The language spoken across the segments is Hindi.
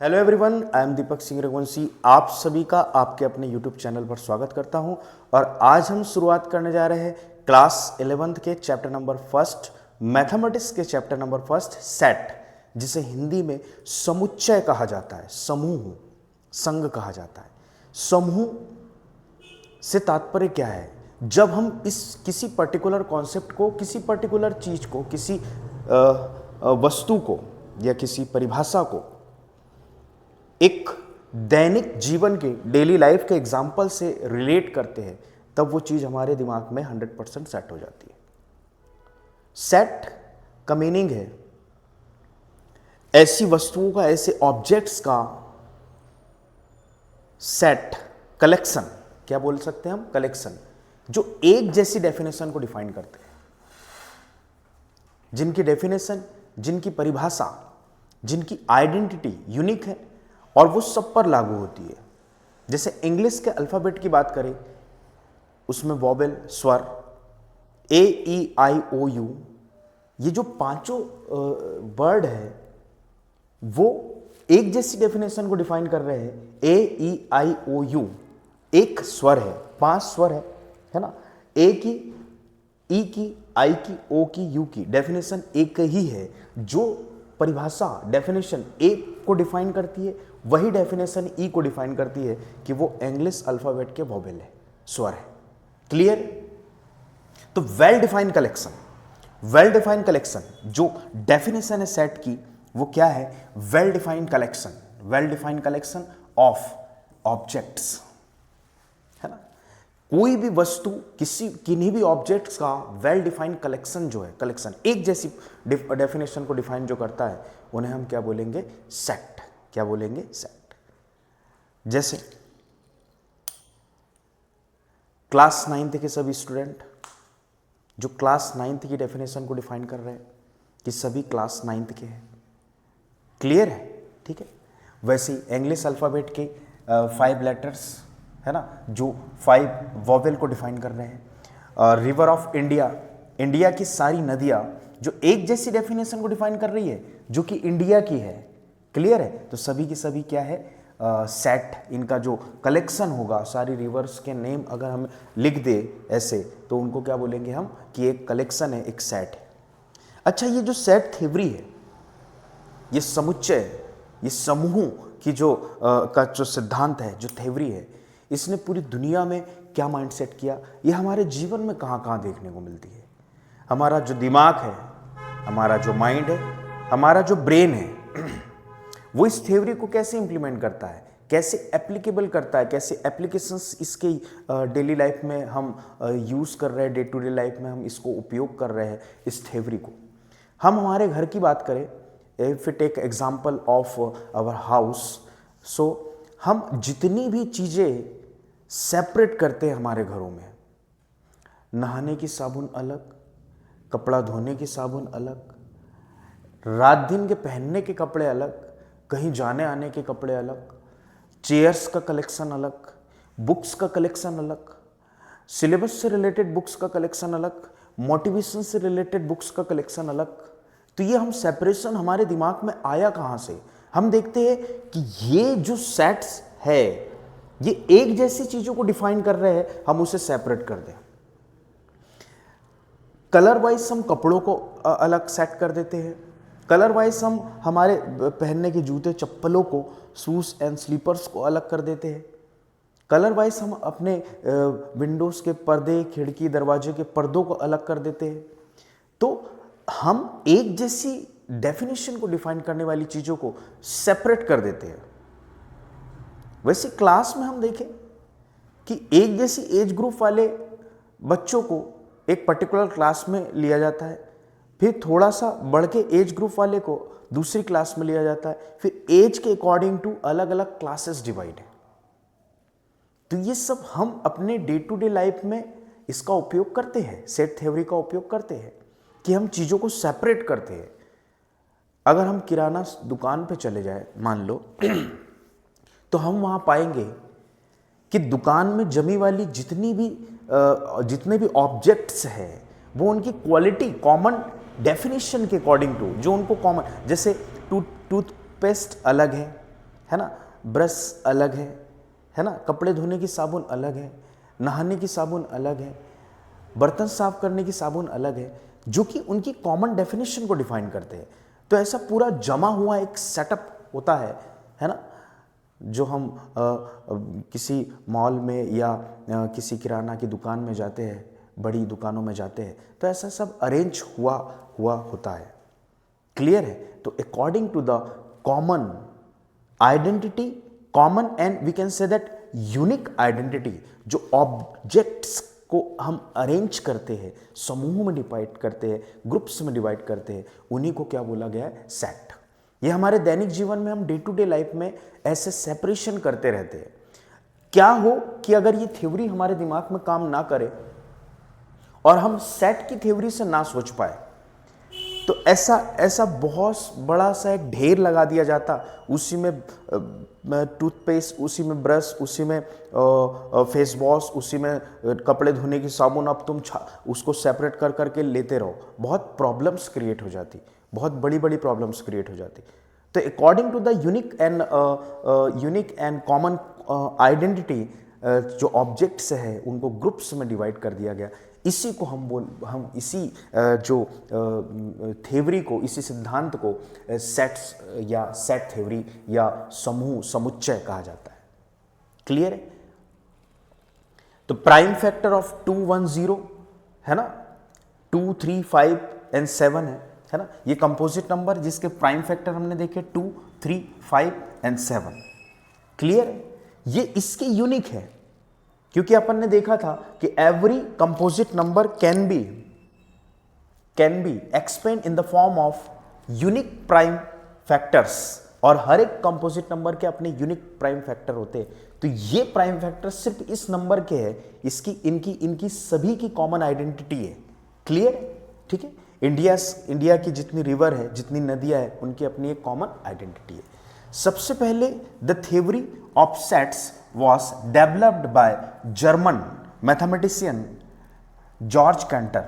Hello everyone, I am Deepak Singh Raghuvanshi. आप सभी का आपके अपने यूट्यूब चैनल पर स्वागत करता हूं और आज हम शुरुआत करने जा रहे हैं क्लास 11th के चैप्टर नंबर फर्स्ट, मैथमेटिक्स के चैप्टर नंबर फर्स्ट, सेट, जिसे हिंदी में समुच्चय कहा जाता है, समूह, संघ कहा जाता है। समूह से तात्पर्य क्या है? जब हम किसी पर्टिकुलर कॉन्सेप्ट को, किसी पर्टिकुलर चीज को, किसी वस्तु को या किसी परिभाषा को एक दैनिक जीवन के, डेली लाइफ के एग्जाम्पल से रिलेट करते हैं, तब वो चीज हमारे दिमाग में 100% सेट हो जाती है। सेट का मीनिंग है ऐसी वस्तुओं का, ऐसे ऑब्जेक्ट्स का सेट, कलेक्शन, क्या बोल सकते हैं हम, कलेक्शन, जो एक जैसी डेफिनेशन को डिफाइन करते हैं, जिनकी डेफिनेशन, जिनकी परिभाषा, जिनकी आइडेंटिटी यूनिक है और वो सब पर लागू होती है। जैसे इंग्लिश के अल्फाबेट की बात करें, उसमें वॉवेल, स्वर, ए ई आई ओ यू, ये जो पांचों वर्ड है वो एक जैसी डेफिनेशन को डिफाइन कर रहे हैं। ए ई आई ओ यू एक स्वर है, 5 स्वर है ना। ए की, ई की, आई की, ओ की, यू की डेफिनेशन एक ही है। जो परिभाषा, डेफिनेशन ए को डिफाइन करती है, वही डेफिनेशन ई को डिफाइन करती है कि वो इंग्लिश अल्फाबेट के वॉवेल है, स्वर है। क्लियर? तो well defined collection, well defined collection, जो डेफिनेशन है सेट की, वो क्या है? Well defined collection, well defined collection of objects, है ना। कोई भी वस्तु, किन्हीं भी ऑब्जेक्ट्स का वेल डिफाइंड कलेक्शन जो है, कलेक्शन एक जैसी डेफिनेशन को डिफाइन जो करता है, उन्हें हम क्या बोलेंगे? सेट। क्या बोलेंगे? सेट। जैसे क्लास 9th के सभी स्टूडेंट जो क्लास 9th की डेफिनेशन को डिफाइन कर रहे हैं कि सभी क्लास 9th के हैं। क्लियर है? ठीक है। वैसे ही इंग्लिश अल्फाबेट के 5 लेटर्स, है ना, जो 5 वॉवेल को डिफाइन कर रहे हैं। रिवर ऑफ इंडिया, इंडिया की सारी नदियां जो एक जैसी डेफिनेशन को डिफाइन कर रही है, जो कि इंडिया की है। क्लियर है? तो सभी की सभी क्या है? सेट। इनका जो कलेक्शन होगा, सारी रिवर्स के नेम अगर हम लिख दे ऐसे, तो उनको क्या बोलेंगे हम? कि एक कलेक्शन है, एक सेट है। अच्छा, ये जो सेट थ्योरी है, ये समुच्चय, ये समूह की का जो सिद्धांत है, जो थ्योरी है, इसने पूरी दुनिया में क्या माइंडसेट किया, ये हमारे जीवन में कहाँ कहाँ देखने को मिलती है। हमारा जो दिमाग है, हमारा जो माइंड है, हमारा जो ब्रेन है, वो इस थ्योरी को कैसे इंप्लीमेंट करता है, कैसे एप्लीकेबल करता है, कैसे एप्लीकेशंस इसके डेली लाइफ में हम यूज़ कर रहे हैं, डे टू डे लाइफ में हम इसको उपयोग कर रहे हैं, इस थ्योरी को। हम हमारे घर की बात करें, if we take example of our house, so हम जितनी भी चीज़ें सेपरेट करते हैं हमारे घरों में, नहाने की साबुन अलग, कपड़ा धोने की साबुन अलग, रात दिन के पहनने के कपड़े अलग, कहीं जाने आने के कपड़े अलग, चेयर्स का कलेक्शन अलग, बुक्स का कलेक्शन अलग, सिलेबस से रिलेटेड बुक्स का कलेक्शन अलग, मोटिवेशन से रिलेटेड बुक्स का कलेक्शन अलग। तो ये हम सेपरेशन हमारे दिमाग में आया कहाँ से? हम देखते हैं कि ये जो सेट्स है, ये एक जैसी चीजों को डिफाइन कर रहे हैं, हम उसे सेपरेट कर दें। कलर वाइज हम कपड़ों को अलग सेट कर देते हैं, कलर वाइज हम हमारे पहनने के जूते चप्पलों को, शूज एंड स्लीपर्स को अलग कर देते हैं, कलर वाइज हम अपने विंडोज के पर्दे, खिड़की, दरवाजे के पर्दों को अलग कर देते हैं। तो हम एक जैसी डेफिनेशन को डिफाइन करने वाली चीजों को सेपरेट कर देते हैं। वैसे क्लास में हम देखें कि एक जैसी एज ग्रुप वाले बच्चों को एक पर्टिकुलर क्लास में लिया जाता है, फिर थोड़ा सा बढ़ के एज ग्रुप वाले को दूसरी क्लास में लिया जाता है, फिर एज के अकॉर्डिंग टू अलग अलग क्लासेस डिवाइड है। तो ये सब हम अपने डे टू डे लाइफ में इसका उपयोग करते हैं, सेट थ्योरी का उपयोग करते हैं कि हम चीज़ों को सेपरेट करते हैं। अगर हम किराना दुकान पे चले जाए, मान लो, तो हम वहाँ पाएंगे कि दुकान में जमी वाली जितने भी ऑब्जेक्ट्स हैं, वो उनकी क्वालिटी कॉमन डेफिनेशन के अकॉर्डिंग टू, जो उनको कॉमन, जैसे टूथपेस्ट अलग है, है ना, ब्रश अलग है ना, कपड़े धोने की साबुन अलग है, नहाने की साबुन अलग है, बर्तन साफ करने की साबुन अलग है, जो कि उनकी कॉमन डेफिनेशन को डिफाइन करते हैं। तो ऐसा पूरा जमा हुआ एक सेटअप होता है ना, जो हम किसी मॉल में या किसी किराना की दुकान में जाते हैं, बड़ी दुकानों में जाते हैं, तो ऐसा सब अरेंज हुआ होता है। क्लियर है? तो according to the common identity, common and we can say that unique identity, जो ऑब्जेक्ट्स को हम अरेंज करते हैं, समूह में डिवाइड करते हैं, ग्रुप्स में डिवाइड करते हैं, उन्हीं को क्या बोला गया है? सेट। ये हमारे दैनिक जीवन में हम डे टू डे लाइफ में ऐसे सेपरेशन करते रहते हैं। क्या हो कि अगर ये थ्योरी हमारे दिमाग में काम ना करे और हम सेट की थ्योरी से ना सोच पाए, तो ऐसा बहुत बड़ा सा एक ढेर लगा दिया जाता, उसी में टूथपेस्ट, उसी में ब्रश, उसी में फेस वॉश, उसी में कपड़े धोने की साबुन, अब तुम उसको सेपरेट कर करके लेते रहो, बहुत प्रॉब्लम्स क्रिएट हो जाती, बहुत बड़ी बड़ी प्रॉब्लम्स क्रिएट हो जाती। तो according to the unique and common identity, जो ऑब्जेक्ट्स है उनको ग्रुप्स में डिवाइड कर दिया गया। इसी को हम इसी जो थ्योरी को, इसी सिद्धांत को सेट्स या सेट थ्योरी या समूह समुच्चय कहा जाता है। क्लियर है? तो प्राइम फैक्टर ऑफ 2, 1, 0 है ना, 2, 3, 5 एंड 7 है ना, ये कंपोजिट नंबर जिसके प्राइम फैक्टर हमने देखे 2, 3, 5 एंड 7। क्लियर है? ये इसके यूनिक है, क्योंकि अपन ने देखा था कि every composite number can be explain in the form of unique prime factors, और हर एक कंपोजिट नंबर के अपने यूनिक प्राइम फैक्टर होते हैं। तो ये प्राइम फैक्टर सिर्फ इस नंबर के है, इनकी सभी की कॉमन आइडेंटिटी है। क्लियर? ठीक है? इंडिया की जितनी रिवर है, जितनी नदियां हैं, उनकी अपनी एक कॉमन आइडेंटिटी है। सबसे पहले the theory of sets was developed by German mathematician George canter.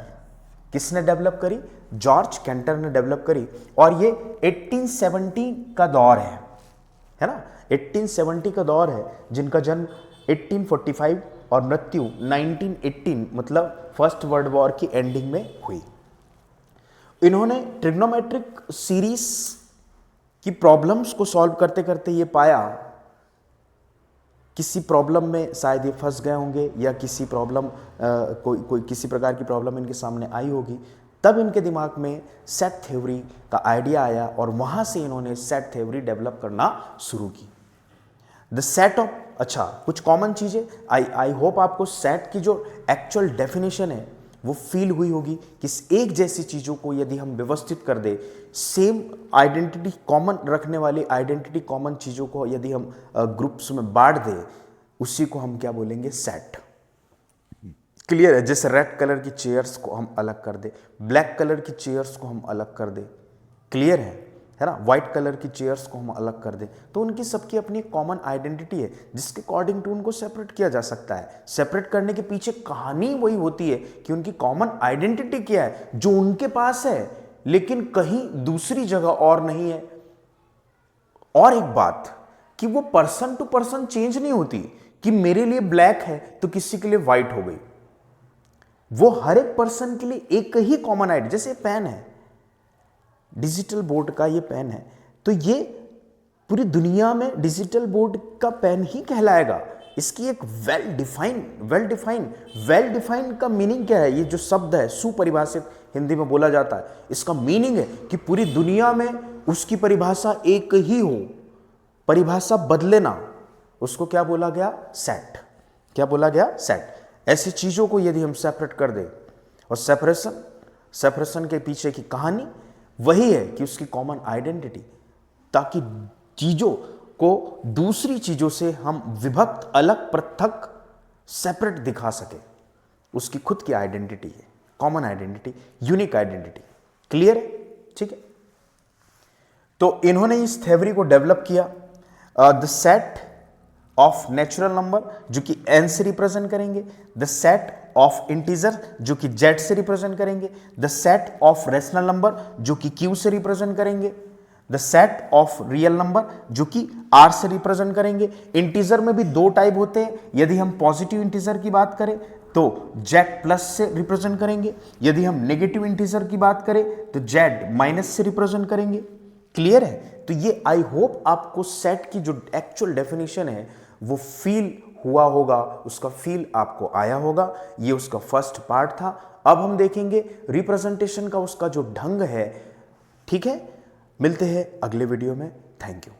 किसने डेवलप करी? जॉर्ज कैंटर ने डेवलप करी, और ये 1870 का दौर है ना, 1870 का दौर है, जिनका जन्म 1845 और मृत्यु 1918, मतलब फर्स्ट वर्ल्ड वॉर की एंडिंग में हुई। इन्होंने ट्रिग्नोमेट्रिक सीरीज की प्रॉब्लम्स को सॉल्व करते करते ये पाया, किसी प्रॉब्लम में शायद ये फंस गए होंगे, या किसी प्रॉब्लम कोई किसी प्रकार की प्रॉब्लम इनके सामने आई होगी, तब इनके दिमाग में सेट थ्योरी का आइडिया आया, और वहां से इन्होंने सेट थ्योरी डेवलप करना शुरू की। द सेट ऑफ, अच्छा कुछ कॉमन चीजें, आई होप आपको सेट की जो एक्चुअल डेफिनेशन है वो फील हुई होगी, कि एक जैसी चीजों को यदि हम व्यवस्थित कर दे, सेम आइडेंटिटी कॉमन रखने वाली आइडेंटिटी कॉमन चीजों को यदि हम ग्रुप्स में बांट दे, उसी को हम क्या बोलेंगे? सेट। क्लियर है? जैसे रेड कलर की चेयर्स को हम अलग कर दे, ब्लैक कलर की चेयर्स को हम अलग कर दे, क्लियर है ना, व्हाइट कलर की चेयर्स को हम अलग कर दें, तो उनकी सबकी अपनी कॉमन आइडेंटिटी है, जिसके अकॉर्डिंग टू उनको सेपरेट किया जा सकता है। सेपरेट करने के पीछे कहानी वही होती है कि उनकी कॉमन आइडेंटिटी क्या है, जो उनके पास है लेकिन कहीं दूसरी जगह और नहीं है। और एक बात कि वो पर्सन टू पर्सन चेंज नहीं होती, कि मेरे लिए ब्लैक है तो किसी के लिए व्हाइट हो गई। वो हर एक पर्सन के लिए एक ही कॉमन आइडेंटिटी, जैसे पेन है, डिजिटल बोर्ड का ये पेन है, तो ये पूरी दुनिया में डिजिटल बोर्ड का पेन ही कहलाएगा। इसकी एक वेल डिफाइंड का मीनिंग क्या है? ये जो शब्द है सुपरिभाषित हिंदी में बोला जाता है, इसका मीनिंग है कि पूरी दुनिया में उसकी परिभाषा एक ही हो, परिभाषा बदले ना, उसको क्या बोला गया? सेट। क्या बोला गया? सेट। ऐसी चीजों को यदि हम सेपरेट कर दें, और सेपरेशन के पीछे की कहानी वही है कि उसकी कॉमन आइडेंटिटी, ताकि चीजों को दूसरी चीजों से हम विभक्त, अलग, पृथक, सेपरेट दिखा सके। उसकी खुद की आइडेंटिटी है, common identity, unique identity. Clear है? ठीक है। तो इन्होंने इस थ्योरी को डेवलप किया। The set of natural number जो कि n से रिप्रेजेंट करेंगे, द सेट ऑफ इंटीजर जो कि z से रिप्रेजेंट करेंगे, the set of rational number जो कि q से रिप्रेजेंट करेंगे, the set of real number जो कि आर से रिप्रेजेंट करेंगे। इंटीजर में भी दो टाइप होते हैं, यदि हम पॉजिटिव इंटीजर की बात करें तो जेड प्लस से रिप्रेजेंट करेंगे, यदि हम नेगेटिव इंटीजर की बात करें तो जेड माइनस से रिप्रेजेंट करेंगे। क्लियर है? तो ये आई होप आपको सेट की जो एक्चुअल डेफिनेशन है वो फील हुआ होगा, उसका फील आपको आया होगा। ये उसका फर्स्ट पार्ट था। अब हम देखेंगे रिप्रेजेंटेशन का उसका जो ढंग है। ठीक है, मिलते हैं अगले वीडियो में। Thank you.